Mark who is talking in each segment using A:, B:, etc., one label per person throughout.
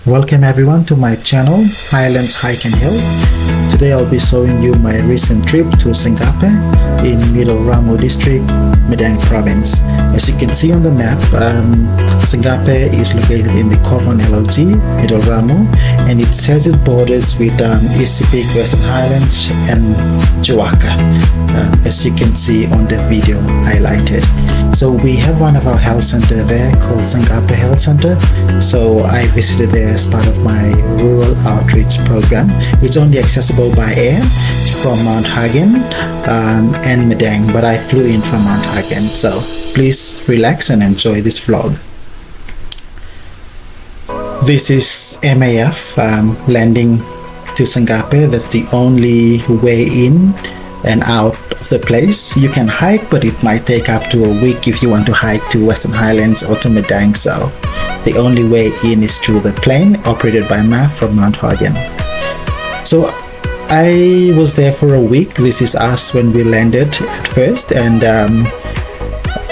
A: Welcome everyone to my channel, Highlands Hike and Hill. Today I'll be showing you my recent trip to Sangapi in Middle Ramu district, Madang province. As you can see on the map, Sangapi is located in the Fonfong LLG, Middle Ramu, and it says it borders with East Sepik, Western Highlands and Juaka, as you can see on the video highlighted. So we have one of our health center there called Sangapi Health Center. So I visited there as part of my rural outreach program. It's only accessible by air from Mount Hagen and Madang, but I flew in from Mount Hagen. So please relax and enjoy this vlog. This is MAF landing to Sangapi. That's the only way in and out of the place. You can hike, but it might take up to a week if you want to hike to Western Highlands or to Madang. So the only way in is through the plane operated by MAF from Mount Hagen. So I was there for a week. This is us when we landed at first, and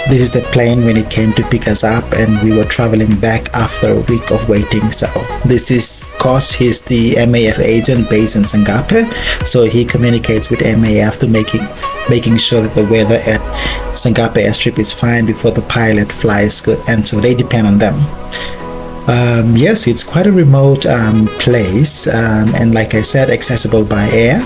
A: this is the plane when it came to pick us up, and we were traveling back after a week of waiting. So this is Kosh. He's the MAF agent based in Sangapi, so he communicates with MAF to making sure that the weather at Sangapi airstrip is fine before the pilot flies good, and so they depend on them. Yes, it's quite a remote place, and like I said, accessible by air.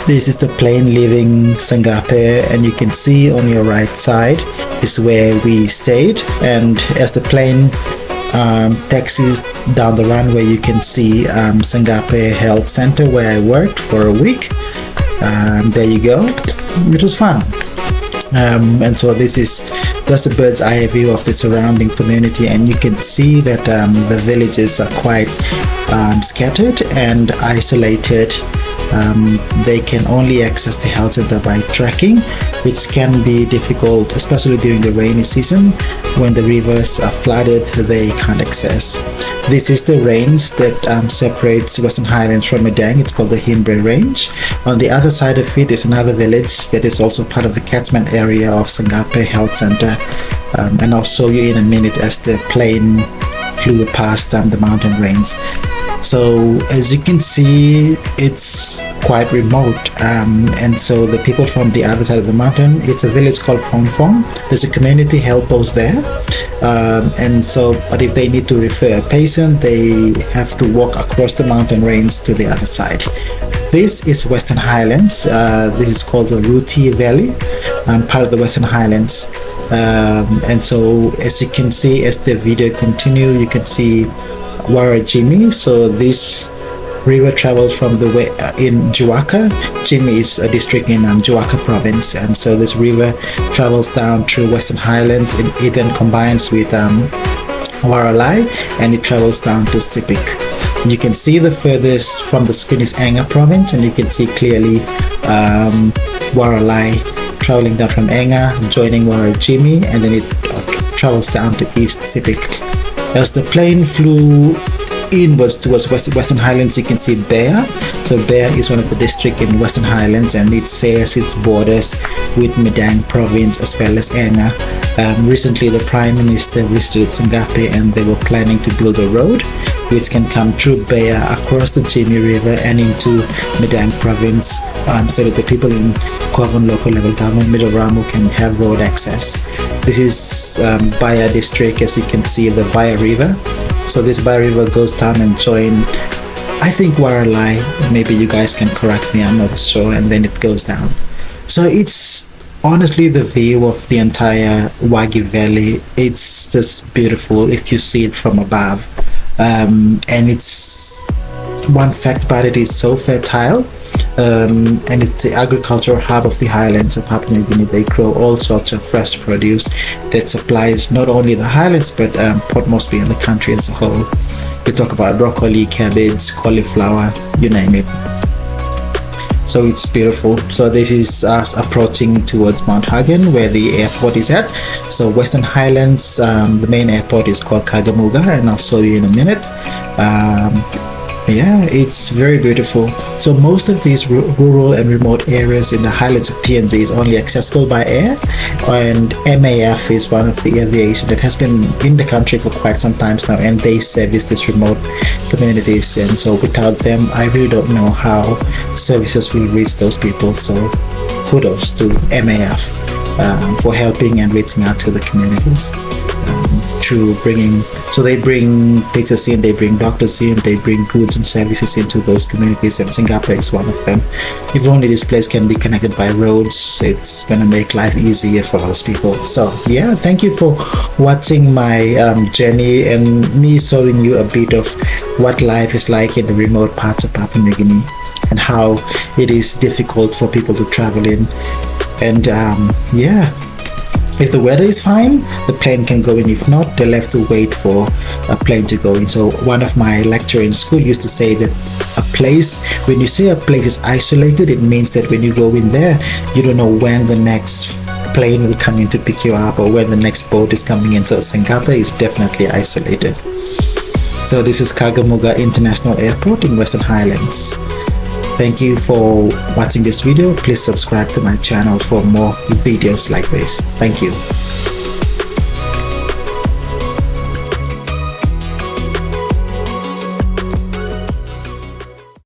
A: This is the plane leaving Sangapi, and you can see on your right side is where we stayed, and as the plane taxis down the runway, you can see Sangapi Health Center where I worked for a week. There you go. It was fun. And so that's a bird's eye view of the surrounding community, and you can see that the villages are quite scattered and isolated. They can only access the health center by trekking, which can be difficult, especially during the rainy season when the rivers are flooded. They can't access. This is the range that separates Western Highlands from Madang. It's called the Himbre range. On the other side of it is another village that is also part of the catchment area of Sangapi Health Center, and I'll show you in a minute as the plane flew past the mountain range. So as you can see, it's quite remote, and so the people from the other side of the mountain, it's a village called Fonfong. There's a community health post there, and so but if they need to refer a patient, they have to walk across the mountain range to the other side. This is Western Highlands. This is called the Ruti Valley, part of the Western Highlands, and so as you can see, as the video continues, you can see Wara Jimi. So this river travels from the way in Juaka. Jimi is a district in Juaka province, and so this river travels down through Western Highlands, and it then combines with Wara Lai, and it travels down to Sepik. You can see the furthest from the screen is Enga Province, and you can see clearly Wara Lai traveling down from Enga, joining Wara Jimi, and then it travels down to East Sepik. As the plane flew inwards towards Western Highlands, you can see Bear. So Bear is one of the districts in Western Highlands, and it says its borders with Madang province as well as Enga. Recently the Prime Minister visited Sangapi, and they were planning to build a road which can come through Bear across the Jimi River and into Madang province, so that the people in Fonfong local level government, Middle Ramu, can have road access. This is Baya district. As you can see, the Baya River. So this Baya River goes down and join, I think, Wara Lai. Maybe you guys can correct me, I'm not sure. And then it goes down. So it's honestly the view of the entire Wagi Valley. It's just beautiful if you see it from above. And it's one fact about it is so fertile. And it's the agricultural hub of the highlands of Papua New Guinea. They grow all sorts of fresh produce that supplies not only the highlands but Port Moresby and the country as a whole. We talk about broccoli, cabbage, cauliflower, you name it. So it's beautiful. So this is us approaching towards Mount Hagen, where the airport is at. So Western Highlands, the main airport is called Kagamuga, and I'll show you in a minute. Yeah, it's very beautiful. So most of these rural and remote areas in the highlands of PNG is only accessible by air, and MAF is one of the aviation that has been in the country for quite some time now, and they service these remote communities. And so without them, I really don't know how services will reach those people. So kudos to MAF for helping and reaching out to the communities. Through bringing, so they bring teachers in, they bring doctors in, they bring goods and services into those communities, and Sangapi is one of them. If only this place can be connected by roads, it's gonna make life easier for those people. So yeah, thank you for watching my journey and me showing you a bit of what life is like in the remote parts of Papua New Guinea and how it is difficult for people to travel in. And yeah, if the weather is fine, the plane can go in. If not, they'll have to wait for a plane to go in. So one of my lecturers in school used to say that a place, when you say a place is isolated, it means that when you go in there, you don't know when the next plane will come in to pick you up or when the next boat is coming in. So Sangapi is definitely isolated. So this is Kagamuga International Airport in Western Highlands. Thank you for watching this video. Please subscribe to my channel for more videos like this. Thank you.